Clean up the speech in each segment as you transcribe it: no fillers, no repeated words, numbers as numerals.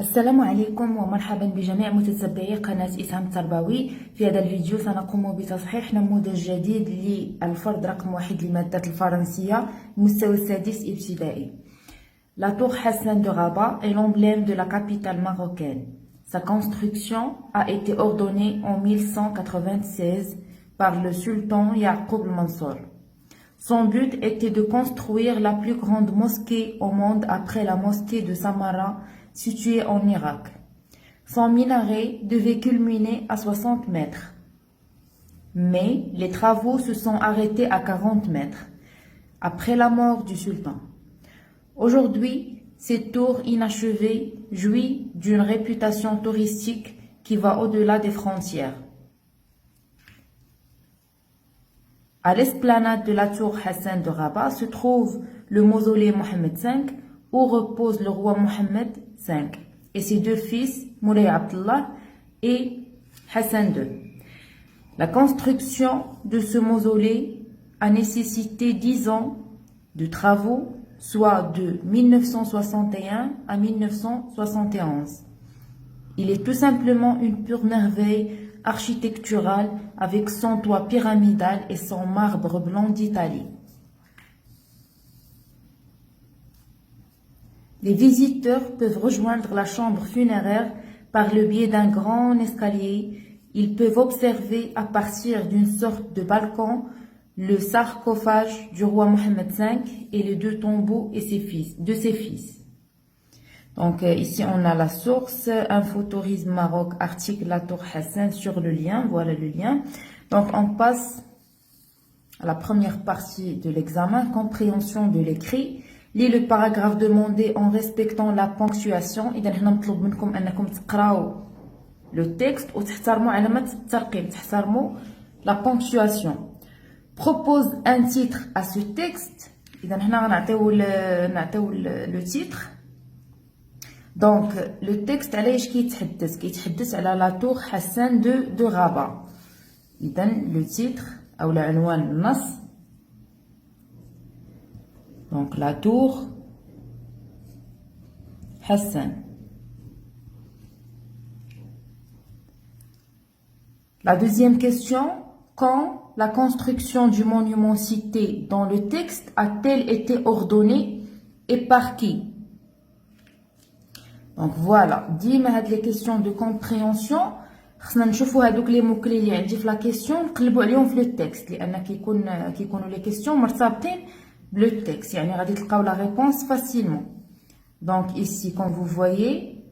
السلام عليكم ومرحبا بجميع متتبعي قناة إسهام التربوي. في هذا الفيديو سنقوم بتصحيح نموذج جديد للفرد رقم 1 لمادة الفرنسية المستوى السادس ابتدائي. La tour Hassan de Rabat est l'emblème de la capitale marocaine. Sa construction a été ordonnée en 1196 par le sultan Yaqub al-Mansour. Son but était de construire la plus grande mosquée au monde après la mosquée de Samarra située en Irak. Son minaret devait culminer à 60 mètres. Mais les travaux se sont arrêtés à 40 mètres après la mort du sultan. Aujourd'hui, cette tour inachevée jouit d'une réputation touristique qui va au-delà des frontières. À l'esplanade de la tour Hassan de Rabat se trouve le mausolée Mohammed V où repose le roi Mohammed V et ses deux fils, Moulay Abdullah et Hassan II. La construction de ce mausolée a nécessité 10 ans de travaux, soit de 1961 à 1971. Il est tout simplement une pure merveille architecturale avec son toit pyramidal et son marbre blanc d'Italie. Les visiteurs peuvent rejoindre la chambre funéraire par le biais d'un grand escalier. Ils peuvent observer à partir d'une sorte de balcon le sarcophage du roi Mohammed V et les deux tombeaux de ses fils. Donc ici on a la source, Infotourisme Maroc, article La Tour Hassan sur le lien, voilà le lien. Donc on passe à la première partie de l'examen, compréhension de l'écrit. Lis le paragraphe demandé en respectant la ponctuation. إذا هنا مطلوب منكم أنكم تقراو le texte وتحترموا علامة الترقيم، تحترموا la ponctuation. Propose un titre à ce texte. إذا هنا غنعطيو le titre. Donc le texte علاش كيتحدث على la tour Hassan de Rabat. إذا le titre أو العنوان النص. Donc la tour Hassan. La deuxième question, quand la construction du monument cité dans le texte a-t-elle été ordonnée et par qui? Donc voilà, ديما هاد les questions de compréhension خصنا نشوفوا هادوك لي موكلي اللي عندي في لا كيسيون نقلبوا عليهم في لو تكست لان كيكونوا لي كيسيون مرتبطين le texte, يعني غادي تلقاو la réponse facilement. Donc ici, quand vous voyez,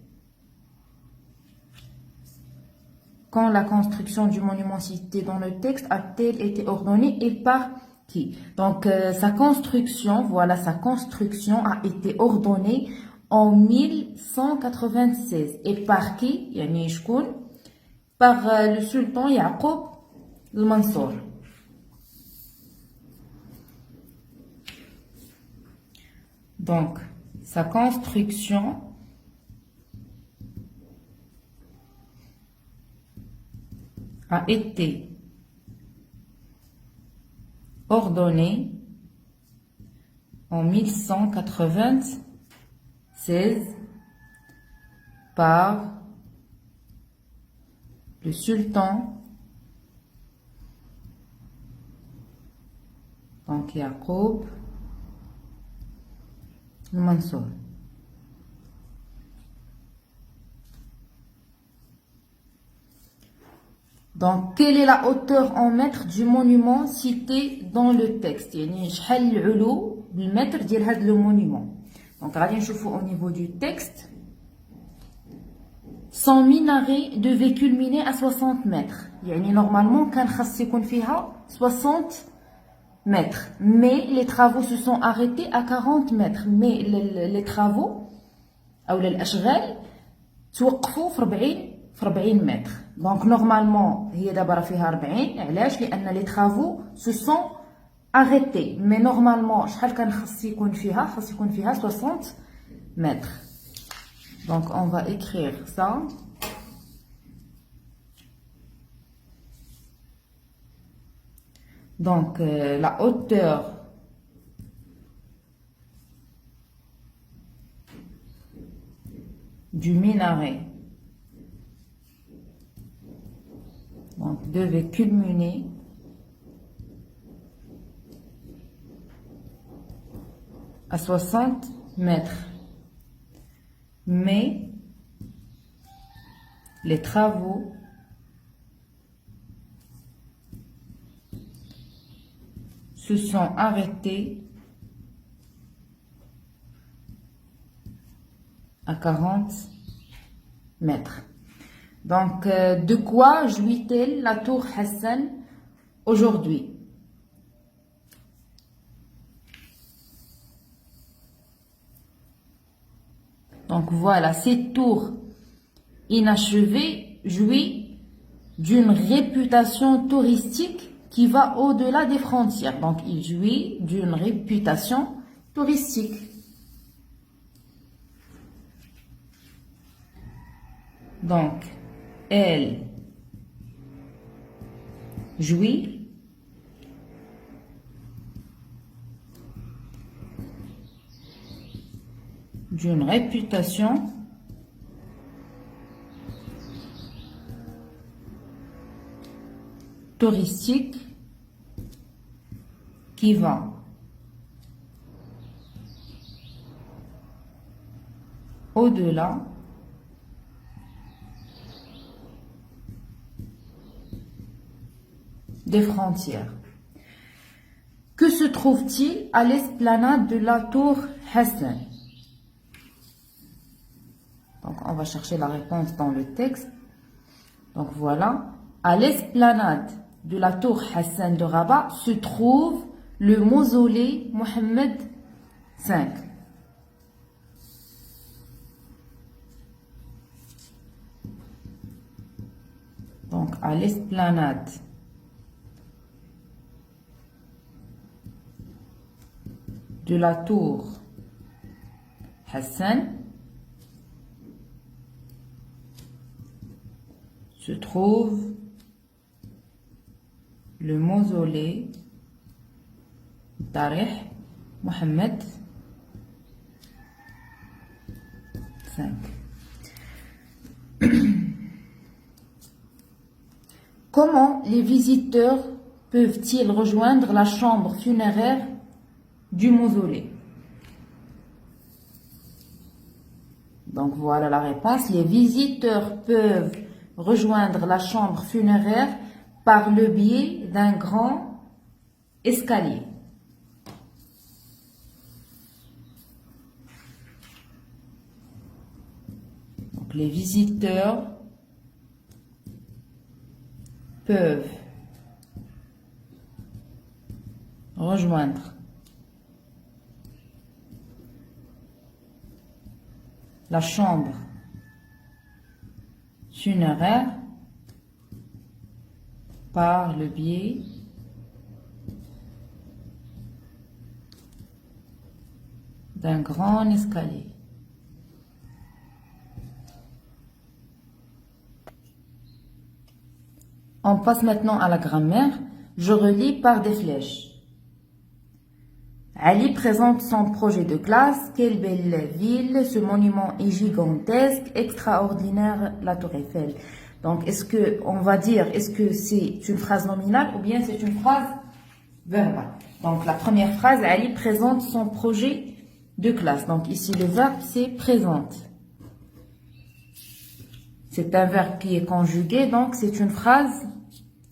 quand la construction du monument cité dans le texte a-t-elle été ordonnée et par qui? Donc sa construction, voilà, sa construction a été ordonnée en 1196 et par qui? يعني شكون? Par le sultan Yaqub al-Mansour. Donc, sa construction a été ordonnée en 1196 par le sultan, donc Yaqub Mansour. Donc, quelle est la hauteur en mètres du monument cité dans le texte? يعني شحال العلو بالمتر ديال هذا le monument. Donc, غادي نشوفوا au niveau du texte. Son minaret devait culminer à 60 mètres. يعني normalement كان خاص يكون فيها 60 mètres. Mais les travaux se sont arrêtés à 40 mètres. Mais les travaux, ou les أشغال, توقفوا في 40 mètres. Donc normalement, هي دابا راه فيها 40. علاش؟ لأن les travaux se sont arrêtés. Mais normalement, شحال كان خاص يكون فيها؟ خاص يكون فيها 60 mètres. Donc on va écrire ça. Donc, la hauteur du minaret. Donc, devait culminer à 60 mètres. Mais les travaux se sont arrêtés à 40 mètres. Donc, de quoi jouit-elle la tour Hassan aujourd'hui? Donc voilà, cette tour inachevée jouit d'une réputation touristique qui va au-delà des frontières. Donc il jouit d'une réputation touristique. Donc elle jouit d'une réputation touristique qui va au-delà des frontières. Que se trouve-t-il à l'esplanade de la tour Hassan? Donc, on va chercher la réponse dans le texte. Donc, voilà. À l'esplanade de la tour Hassan de Rabat se trouve le mausolée Mohammed V. Donc, à l'esplanade de la tour Hassan se trouve le mausolée Tarih Mohammed V. Comment les visiteurs peuvent-ils rejoindre la chambre funéraire du mausolée? Donc voilà la réponse. Les visiteurs peuvent rejoindre la chambre funéraire par le biais d'un grand escalier. Donc les visiteurs peuvent rejoindre la chambre funéraire par le biais d'un grand escalier. On passe maintenant à la grammaire. Je relis par des flèches. Ali présente son projet de classe. Quelle belle ville, ce monument est gigantesque, extraordinaire, la tour Eiffel. Donc, est-ce que on va dire, est-ce que c'est une phrase nominale ou bien c'est une phrase verbale? Donc, la première phrase, Ali présente son projet de classe. Donc, ici, le verbe, c'est présente. C'est un verbe qui est conjugué, donc c'est une phrase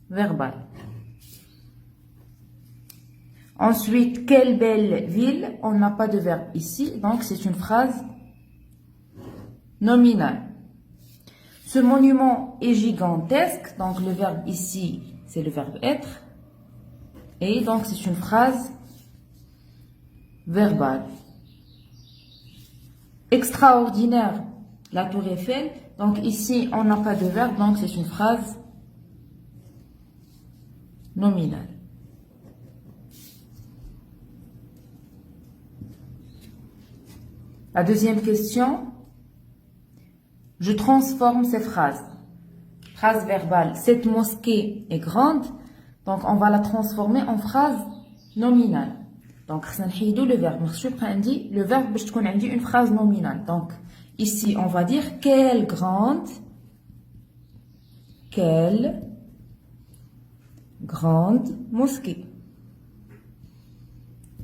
verbale. Ensuite, quelle belle ville, on n'a pas de verbe ici, donc c'est une phrase nominale. Ce monument est gigantesque, donc le verbe ici, c'est le verbe être. Et donc c'est une phrase verbale. Extraordinaire, la tour Eiffel. Donc ici, on n'a pas de verbe, donc c'est une phrase nominale. La deuxième question, je transforme ces phrases. Phrase verbale, cette mosquée est grande, donc on va la transformer en phrase nominale. Donc, le verbe, le verbe, une phrase nominale. Donc, Ici, on va dire quelle grande mosquée.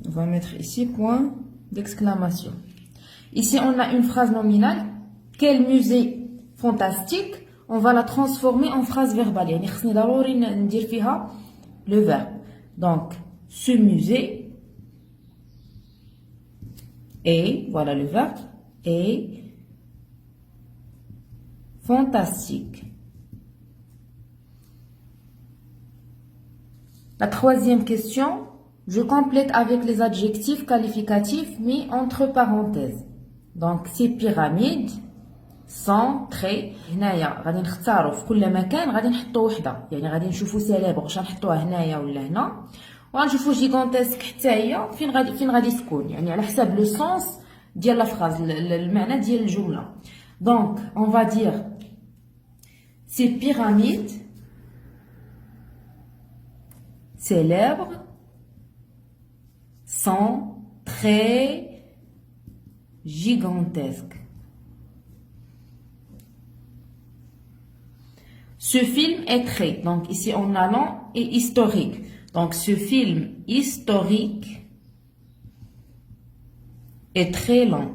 On va mettre ici point d'exclamation. Ici, on a une phrase nominale. Quel musée fantastique. On va la transformer en phrase verbale. يعني خصني ضروري ندير فيها le verbe. Donc, ce musée est, voilà le verbe, est fantastique. La troisième question, je complète avec les adjectifs qualificatifs mis entre parenthèses. Donc, ces pyramides sont très هنايا غادي نختاروا في كل مكان غادي نحطوا وحده يعني غادي نشوفوا سيليبر واش غنحطوها هنايا ولا هنا وغنشوفوا جيغانتيسك حتى هي فين غادي تكون يعني على حساب لو سونس ديال لا فراز المعنى ديال الجمله. Donc on va dire ces pyramides célèbres sont très gigantesques. Ce film est très, donc ici on a long et historique. Donc ce film historique est très long.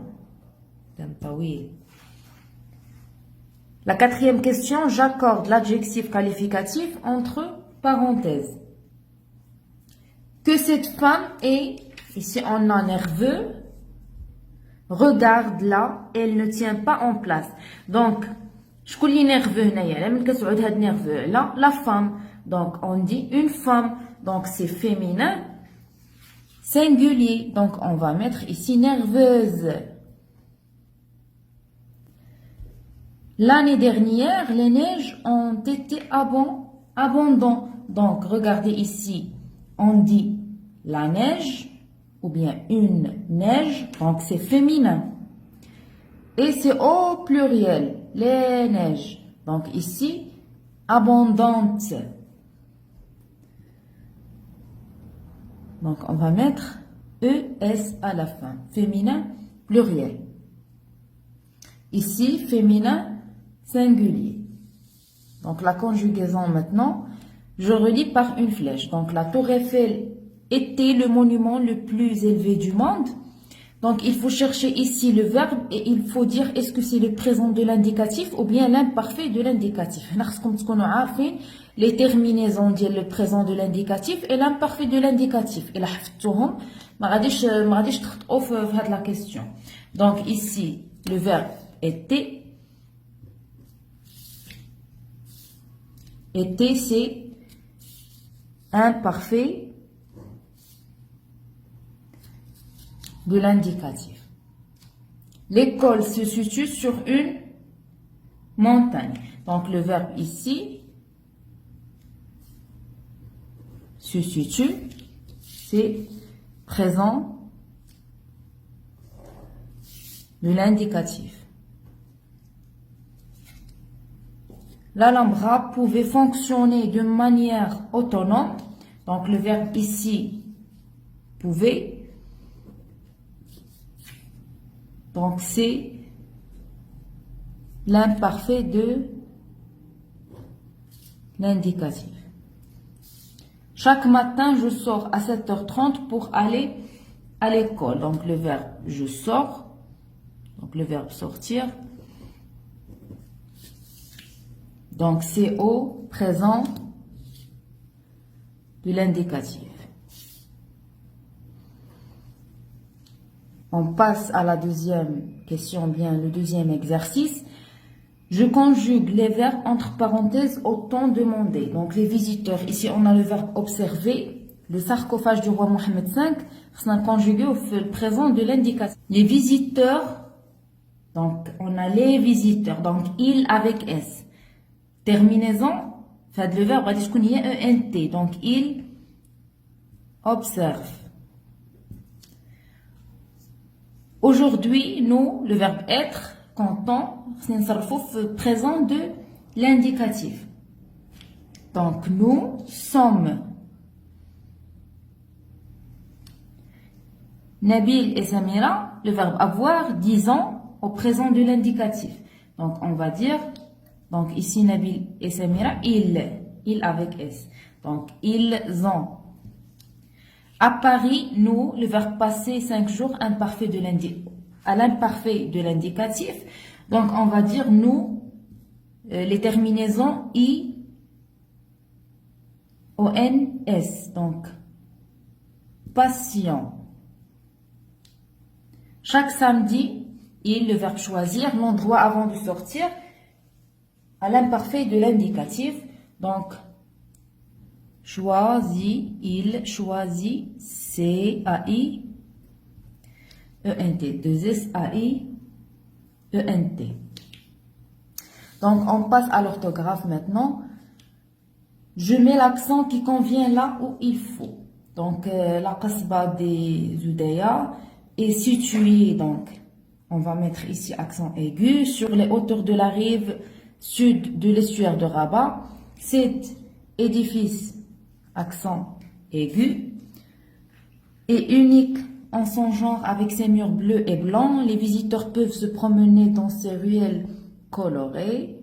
La quatrième question, j'accorde l'adjectif qualificatif entre parenthèses. Que cette femme est, ici on a nerveux, regarde-la, elle ne tient pas en place. Donc, شكون اللي نيرفو هنايا من كتعود هاد نيرفو على لا فام دونك اون دي اون فام دونك سي féminin singulier donc on va mettre ici nerveuse. L'année dernière les neiges ont été abondantes donc regardez ici on dit la neige ou bien une neige donc c'est féminin et c'est au pluriel les neiges. Donc ici, abondante. Donc on va mettre ES à la fin. Féminin, pluriel. Ici, féminin, singulier. Donc la conjugaison maintenant, je relis par une flèche. Donc la tour Eiffel était le monument le plus élevé du monde. Donc, il faut chercher ici le verbe et il faut dire est-ce que c'est le présent de l'indicatif ou bien l'imparfait de l'indicatif. Les terminaisons disent le présent de l'indicatif et l'imparfait de l'indicatif. Et là, ما غاديش تخطئوا في هذه la question. Donc, ici, le verbe était. Était, c'est imparfait de l'indicatif. L'école se situe sur une montagne. Donc le verbe ici se situe, c'est présent de l'indicatif. L'Alhambra pouvait fonctionner de manière autonome. Donc le verbe ici pouvait. Donc, c'est l'imparfait de l'indicatif. Chaque matin, je sors à 7h30 pour aller à l'école. Donc, le verbe je sors. Donc, le verbe sortir. Donc, c'est au présent de l'indicatif. On passe à la deuxième question, bien le deuxième exercice. Je conjugue les verbes entre parenthèses au temps demandé. Donc les visiteurs, ici on a le verbe observer. Le sarcophage du roi Mohamed V, c'est conjugué au présent de l'indicatif. Les visiteurs, donc on a les visiteurs, donc il avec S. Terminaison, fait le verbe, il y a ENT, donc il observe. Aujourd'hui, nous, le verbe être, comptant, c'est un présent de l'indicatif. Donc, nous sommes. Nabil et Samira, le verbe avoir, disons au présent de l'indicatif. Donc, on va dire, donc ici, Nabil et Samira, il avec S. Donc, ils ont. À Paris, nous, le verbe passé 5 jours, imparfait de à l'imparfait de l'indicatif. Donc, on va dire nous, les terminaisons I, O, N, S. Donc, patient. Chaque samedi, il, le verbe choisir, l'endroit avant de sortir, à l'imparfait de l'indicatif. Donc, choisit, il choisit, C-A-I, E-N-T, 2-S-A-I, E-N-T. Donc, on passe à l'orthographe maintenant. Je mets l'accent qui convient là où il faut. Donc, la Qasba des Oudaya est située, donc, on va mettre ici accent aigu, sur les hauteurs de la rive sud de l'estuaire de Rabat. Cet édifice, accent aigu, est unique en son genre avec ses murs bleus et blancs. Les visiteurs peuvent se promener dans ces ruelles colorées.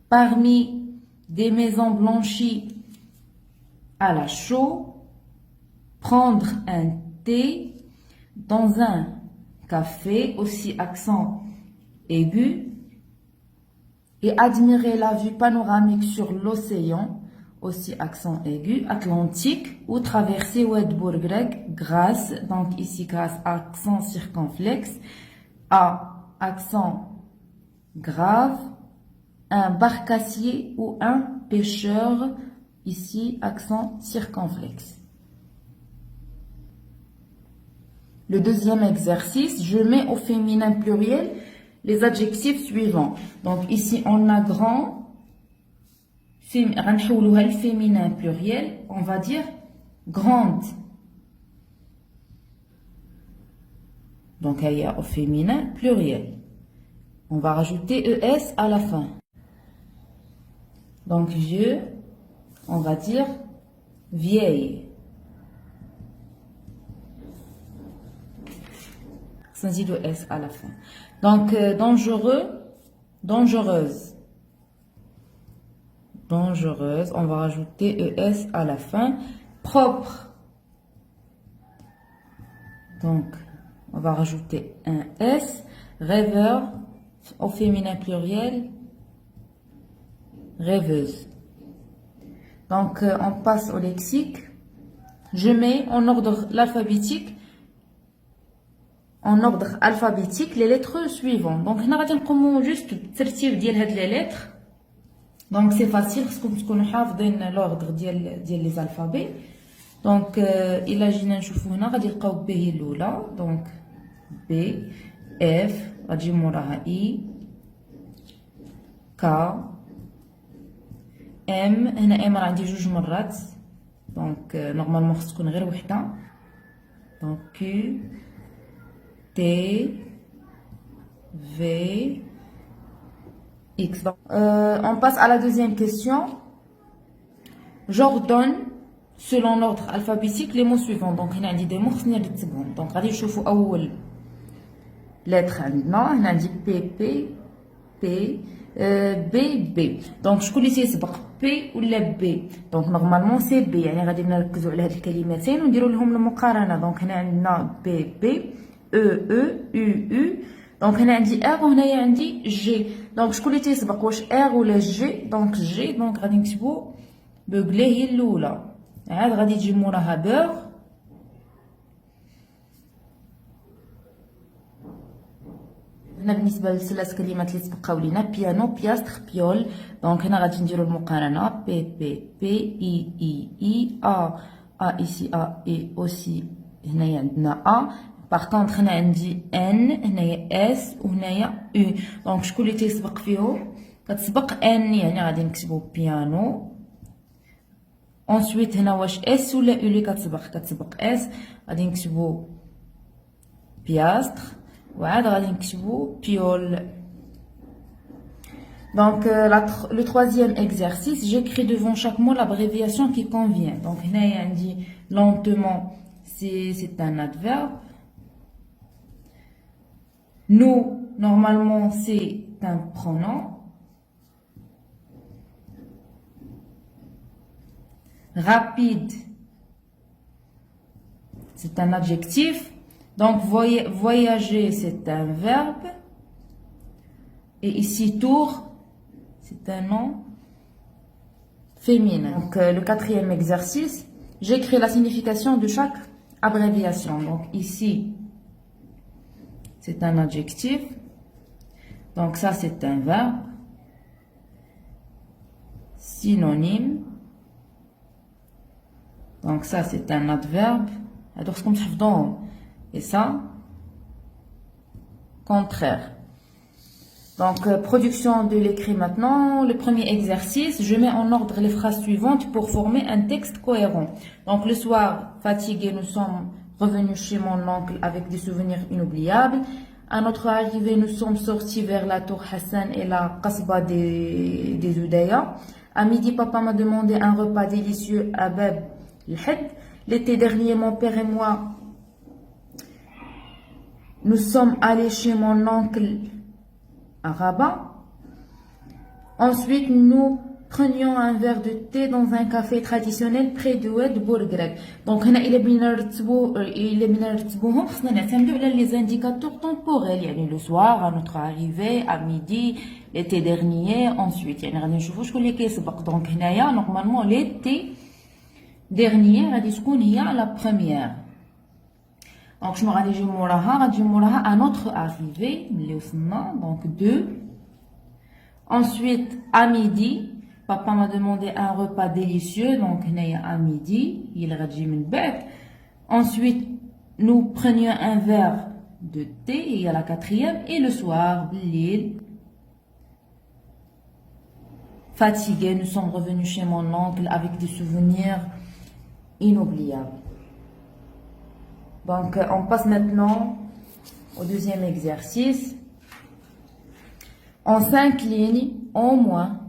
Parmi des maisons blanchies à la chaux, prendre un thé dans un café, aussi accent aigu, et admirer la vue panoramique sur l'océan, aussi accent aigu, Atlantique, ou traverser Ouedbourg grec, grâce, donc ici grâce, accent circonflexe, A, accent grave, un barcassier ou un pêcheur, ici accent circonflexe. Le deuxième exercice, je mets au féminin pluriel les adjectifs suivants. Donc ici on a grand, le féminin pluriel, on va dire grande. Donc il y a au féminin pluriel. On va rajouter ES à la fin. Donc vieux, on va dire vieille. Sans ES à la fin. Donc dangereux, dangereuse. Dangereuse, on va rajouter ES à la fin. Propre. Donc, on va rajouter un S. Rêveur, au féminin pluriel. Rêveuse. Donc, on passe au lexique. Je mets en ordre alphabétique les lettres suivantes. Donc, on va juste ترتيب ديال هاد les lettres. Donc c'est facile خصكم تكونوا حافظين l'ordre ديال les alphabets. Donc الا جينا نشوفوا هنا غادي نلقاو ب هي الاولى. Donc B F غتجي موراها I K M. هنا M راه عندي جوج مرات. Donc نورمالمون خص تكون غير وحده. Donc Q T V X. On passe à la deuxième question. J'ordonne selon l'ordre alphabétique les mots suivants. Donc هنا عندي des mots خصني نرتبهم. Donc غادي نشوفوا أول lettre عندنا. هنا عندي P P P B B. Donc شكون اللي تيسبق P ولا B؟ Donc نورمالمون سي B. يعني غادي نركزوا على هاد الكلمتين ونديروا لهم المقارنة. Donc هنا عندنا B B E E U U. دونك هنا عندي ار وهنايا عندي جي. دونك شكون اللي تيسبق واش ار ولا جي؟ دونك جي. دونك غادي نكتبو بوغلي هي الاولى. عاد غادي تجي موراها بوغ. هنا بالنسبه للثلاث كلمات اللي تبقاو لينا بيانو بياستر بيول. دونك هنا غادي نديرو المقارنه بي بي بي اي اي اي ا ا ايسي ا اي اوسي. هنايا عندنا ا. باغ كونطخ هنا عندي ان هنايا اس وهنايا او. دونك شكون اللي تيسبق فيهم؟ كتسبق ان. يعني غادي نكتبو بيانو. انسويت هنا واش اس ولا او اللي كتسبق اس؟ غادي نكتبو بياستر وعاد غادي نكتبو بيول. Donc le troisième exercice, j'écris devant chaque mot l'abréviation qui convient. Donc هنايا عندي lentement, c'est un adverbe. Nous, normalement, c'est un pronom. Rapide, c'est un adjectif. Donc, voyager, c'est un verbe. Et ici, tour, c'est un nom féminin. Donc, le quatrième exercice, j'écris la signification de chaque abréviation. Donc, ici, c'est un adjectif. Donc, ça, c'est un verbe. Synonyme. Donc, ça, c'est un adverbe. Et ça, contraire. Donc, production de l'écrit maintenant. Le premier exercice, je mets en ordre les phrases suivantes pour former un texte cohérent. Donc, le soir, fatigué, nous sommes revenus chez mon oncle avec des souvenirs inoubliables. À notre arrivée, nous sommes sortis vers la tour Hassan et la Qasba des Oudaya. À midi, papa m'a demandé un repas délicieux à Bab el-Had. L'été dernier, mon père et moi, nous sommes allés chez mon oncle à Rabat. Ensuite, nous prenions un verre de thé dans un café traditionnel près de Oued Bourgreg. Donc, il est bien les indicateurs temporels. Il y a le soir, à notre arrivée, à midi, l'été dernier, ensuite. Il y a donc, normalement, l'été dernier, il y a la première. Donc, je me radis à notre arrivée, donc 2. Ensuite, à midi, papa m'a demandé un repas délicieux, donc à midi, il radis min bed. Ensuite, nous prenions un verre de thé, il y a la quatrième, et le soir, l'île. Fatigués, nous sommes revenus chez mon oncle avec des souvenirs inoubliables. Donc, on passe maintenant au deuxième exercice. En 5 lignes, au moins,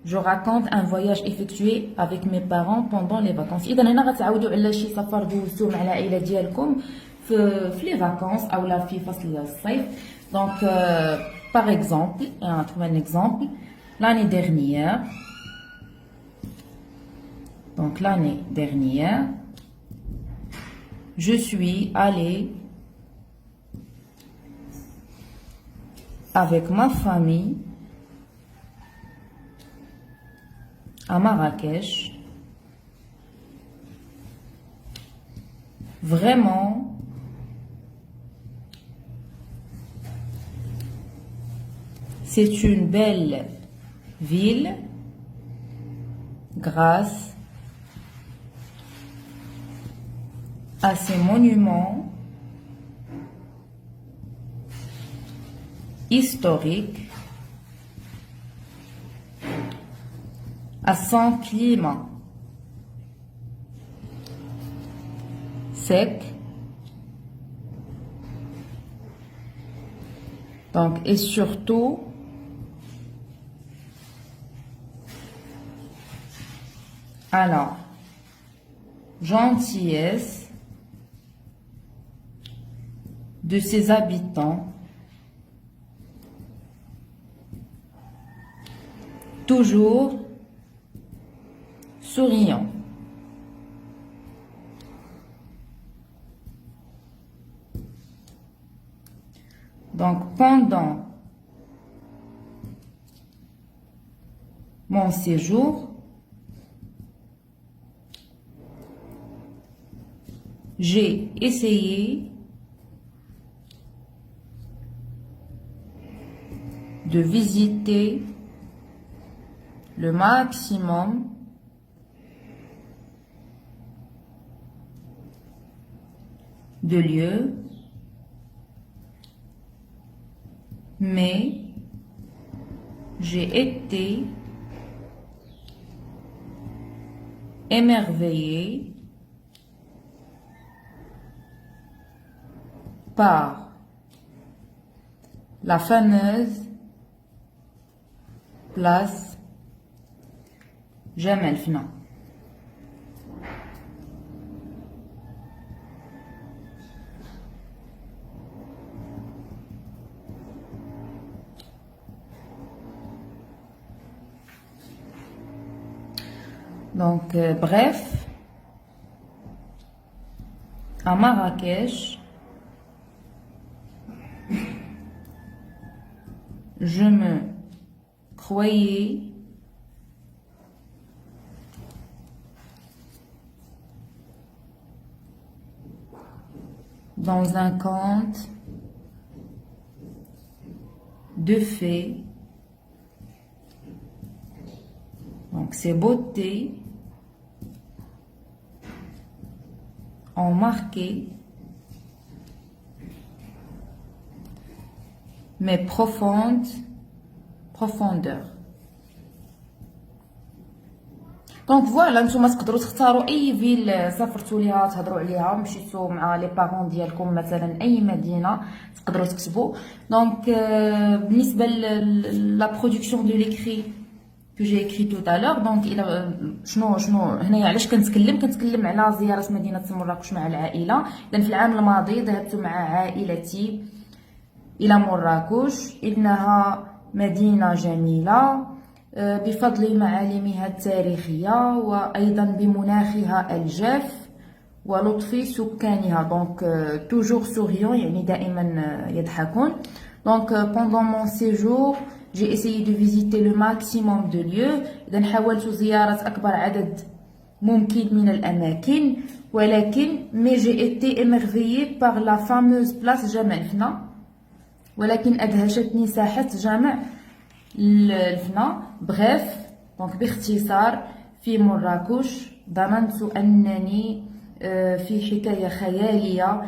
je raconte un voyage effectué avec mes parents pendant les vacances. إذا هنا غتعاودوا على شي سفر دوزتوه مع العائلة ديالكم في les vacances أو لا في فصل الصيف. Donc, par exemple, on trouve un exemple. L'année dernière, je suis allée avec ma famille à Marrakech. Vraiment, c'est une belle ville grâce à ces monuments historiques, à son climat sec, donc, et surtout alors gentillesse de ses habitants, toujours souriant. Donc, pendant mon séjour, j'ai essayé de visiter le maximum de lieux, mais j'ai été émerveillée par la fameuse place Jemaa el-Fna. Donc, bref, à Marrakech, je me croyais dans un conte de fées. Donc, ces beautés ont marqué mes profondeurs. دونك فوالا نتوما تقدروا تختاروا اي فيل سافرتوا ليها تهضروا عليها، مشيتوا مع لي بارون ديالكم مثلا اي مدينه تقدروا تكتبوا. دونك بالنسبه لا برودكسيون دو ليكري que j'ai écrit tout à l'heure. donc الى شنو هنايا علاش كنتكلم على زياره مدينه مراكش مع العائله. اذا في العام الماضي ذهبت مع عائلتي الى مراكش. انها مدينه جميله بفضل معالمها التاريخيه وايضا بمناخها الجاف ولطف سكانها. دونك toujours souriant يعني دائما يضحكون. donc pendant mon séjour j'ai essayé de visiter le maximum de lieux. إذا حاولت زيارة أكبر عدد ممكن من الأماكن، ولكن mais j'ai été émerveillée par la fameuse place جامع الفنا. ولكن أدهشتني ساحة جامع الفنا. bref donc باختصار في مراكش ظننت أنني في حكاية خيالية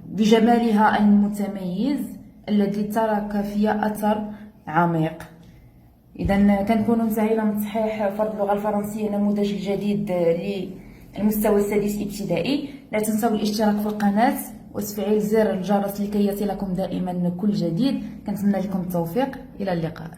بجمالها المتميز الذي ترك فيها أثر عميق. إذا كنكونوا مسعينا من تصحيح فرض اللغة الفرنسية النموذج الجديد للمستوى السادس ابتدائي. لا تنسوا الاشتراك في القناة وتفعيل زر الجرس لكي يصلكم دائما كل جديد. كنتمنى لكم التوفيق. إلى اللقاء.